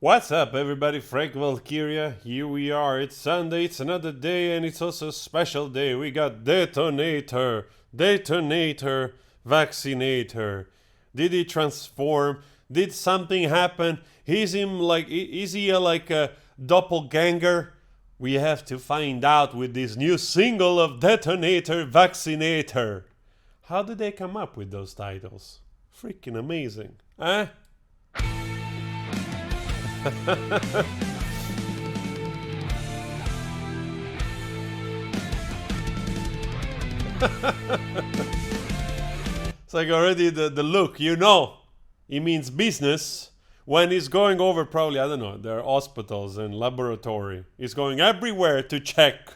What's up, everybody? Frank Valkyria. Here we are. It's Sunday, it's another day, and it's also a special day. We got Detonator, VACINATOR. Did he transform? Did something happen? Is he like a doppelganger? We have to find out with this new single of Detonator, VACINATOR. How did they come up with those titles? Freaking amazing, huh? It's like already the look, you know. It means business. When he's going over, probably, I don't know, there are hospitals and laboratory. He's going everywhere to check.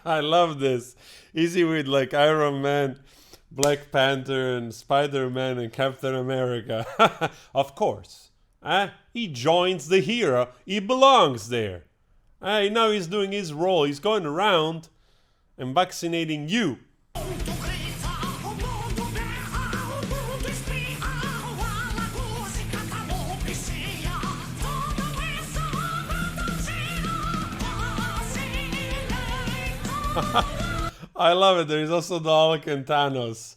I love this. Easy with like Iron Man, Black Panther, and Spider-Man, and Captain America. Of course. He joins the hero. He belongs there. Now he's doing his role. He's going around and vaccinating you. I love it. There is also the Hulk and Thanos.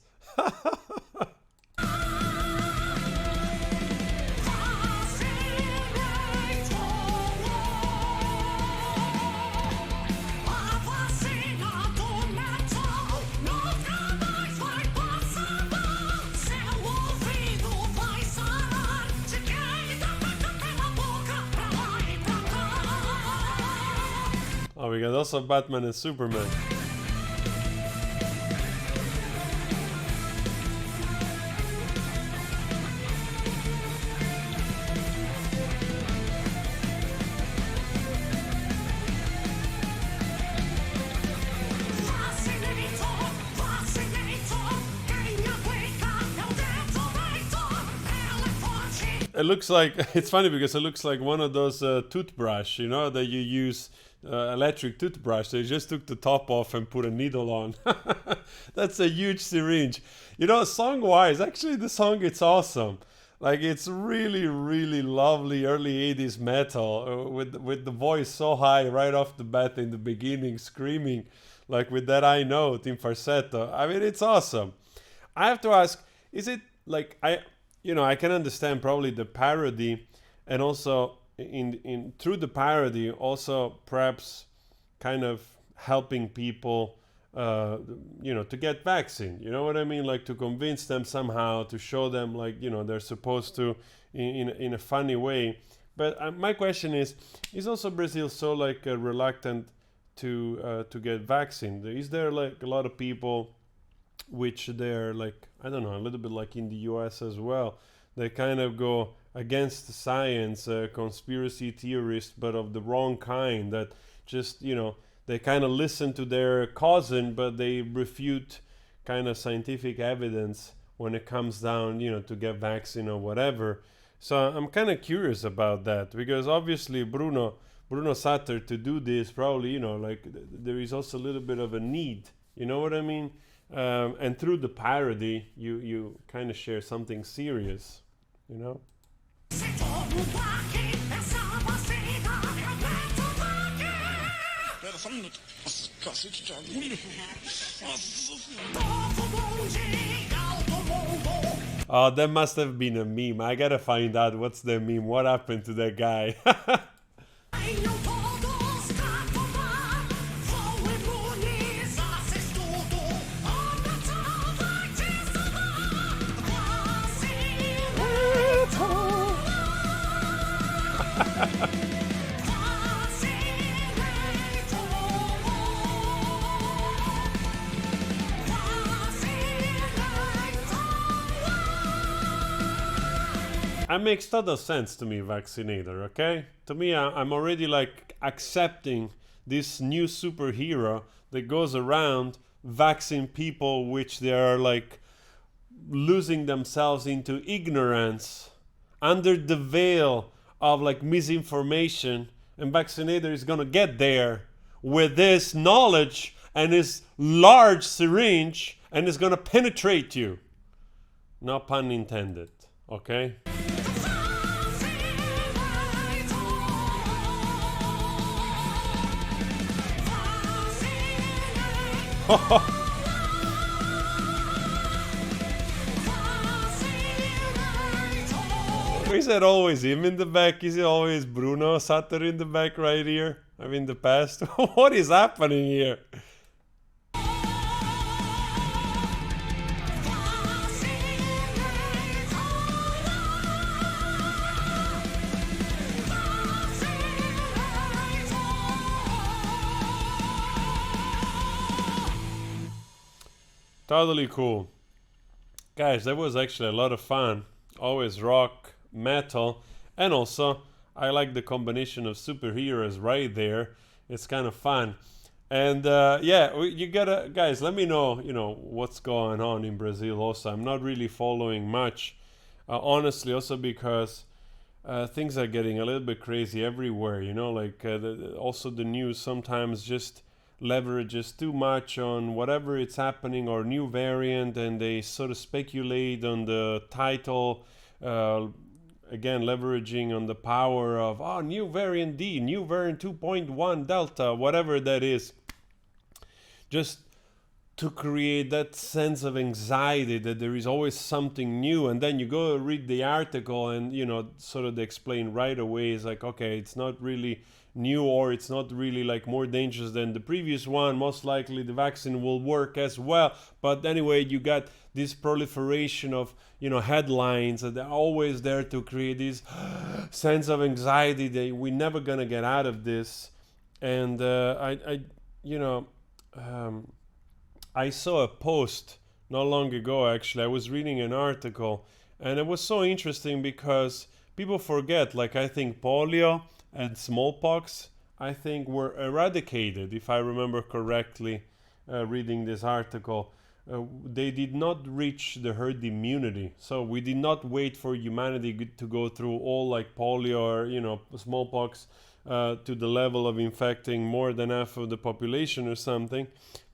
Oh, we got also Batman and Superman. It looks like, it's funny because it looks like one of those toothbrush, you know, that you use, electric toothbrush. They just took the top off and put a needle on. That's a huge syringe. You know, song-wise, actually the song, it's awesome. Like, it's really, really lovely early 80s metal with the voice so high right off the bat in the beginning, screaming, like with that high note in falsetto. I mean, it's awesome. I have to ask, is it like, I can understand probably the parody, and also in through the parody also perhaps kind of helping people to get vaccine, you know what I mean, like to convince them somehow, to show them like they're supposed to in a funny way. But my question is also Brazil so like reluctant to get vaccine? Is there like a lot of people which they're like, I don't know, a little bit like in the US as well, they kind of go against the science, conspiracy theorists, but of the wrong kind, that just, they kind of listen to their cousin, but they refute kind of scientific evidence when it comes down, to get vaccine or whatever. So I'm kind of curious about that, because obviously Bruno Sutter, to do this, probably, like there is also a little bit of a need, you know what I mean? And through the parody, you kind of share something serious, you know? Oh, that must have been a meme. I gotta find out what's the meme. What happened to that guy? it makes total sense to me, VACINATOR, okay? To me, I'm already like accepting this new superhero that goes around vaccinating people which they are like losing themselves into ignorance under the veil of like misinformation, and VACINATOR is gonna get there with this knowledge and his large syringe and is gonna penetrate you. No pun intended, okay? Is that always him in the back? Is it always Bruno Sutter in the back right here? I mean, the past. What is happening here? Totally cool. Guys, that was actually a lot of fun. Always rock, metal, and also I like the combination of superheroes right there. It's kind of fun. And yeah, you gotta, guys, let me know, what's going on in Brazil also. I'm not really following much, honestly, also because things are getting a little bit crazy everywhere, like also the news sometimes just leverages too much on whatever it's happening or new variant, and they sort of speculate on the title, again leveraging on the power of new variant D, new variant 2.1 Delta, whatever that is, just to create that sense of anxiety that there is always something new. And then you go read the article and sort of they explain right away, it's like, okay, it's not really new, or it's not really like more dangerous than the previous one. Most likely the vaccine will work as well. But anyway, you got this proliferation of headlines that are always there to create this sense of anxiety that we're never gonna get out of this. And I saw a post not long ago, actually. I was reading an article and it was so interesting because people forget, like, I think polio and smallpox, I think, were eradicated, if I remember correctly, reading this article. They did not reach the herd immunity. So we did not wait for humanity to go through all like polio or, smallpox to the level of infecting more than half of the population or something.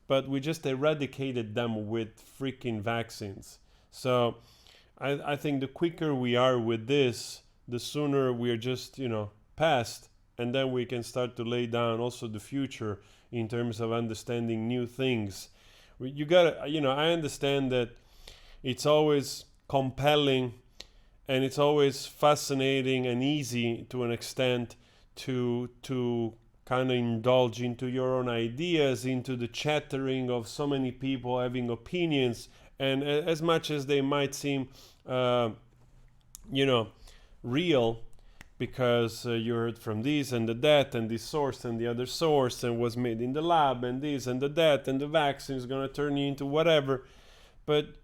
But we just eradicated them with freaking vaccines. So I think the quicker we are with this, the sooner we are just, past, and then we can start to lay down also the future in terms of understanding new things. You gotta, I understand that it's always compelling and it's always fascinating and easy to an extent to kind of indulge into your own ideas, into the chattering of so many people having opinions, and as much as they might seem real, because you heard from this and that and this source and the other source and was made in the lab and this and that and the vaccine is going to turn you into whatever. But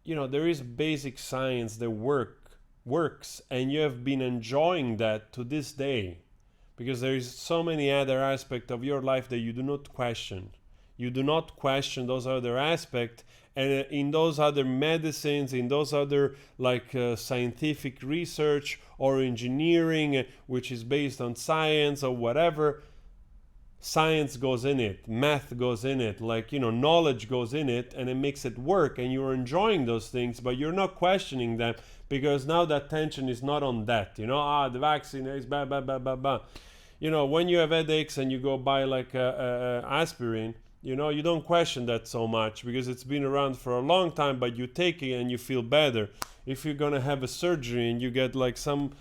there is basic science that works, and you have been enjoying that to this day, because there is so many other aspects of your life that you do not question. You do not question those other aspects, and in those other medicines, in those other scientific research or engineering, which is based on science or whatever, science goes in it, math goes in it, knowledge goes in it, and it makes it work, and you're enjoying those things, but you're not questioning them, because now the attention is not on that. The vaccine is blah, blah, blah, blah, blah. When you have headaches and you go buy aspirin, you don't question that so much because it's been around for a long time, but you take it and you feel better. If you're gonna have a surgery and you get some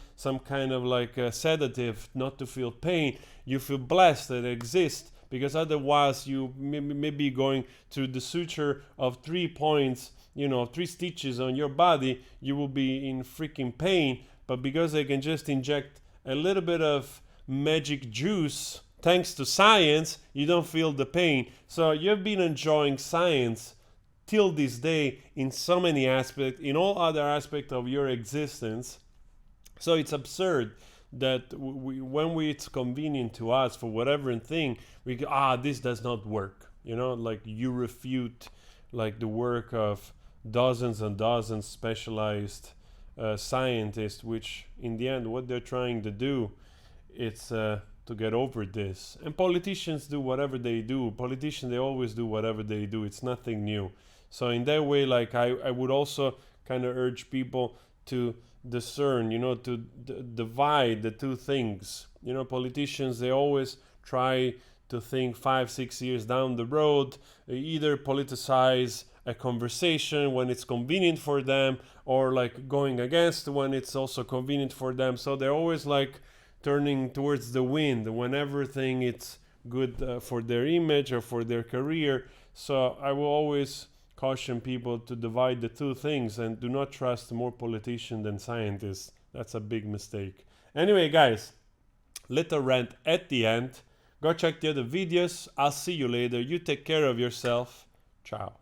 kind of sedative not to feel pain, you feel blessed that it exists, because otherwise you may be going through the suture of 3 points, 3 stitches on your body, you will be in freaking pain. But because they can just inject a little bit of magic juice, thanks to science, you don't feel the pain. So you've been enjoying science till this day in so many aspects, in all other aspects of your existence. So it's absurd that when it's convenient to us for whatever thing, we go, this does not work. You know, like you refute like the work of dozens and dozens specialized scientists, which in the end, what they're trying to do, it's to get over this. And politicians do whatever they do. Politicians, they always do whatever they do. It's nothing new. So in that way, like I would also kind of urge people to discern, you know, to divide the two things. You know, politicians, they always try to think 5-6 years down the road. They either politicize a conversation when it's convenient for them, or like going against when it's also convenient for them. So they're always like turning towards the wind when everything it's good for their image or for their career. So I will always caution people to divide the two things and do not trust more politicians than scientists. That's a big mistake. Anyway, guys, little rant at the end. Go check the other videos. I'll see you later. You take care of yourself. Ciao.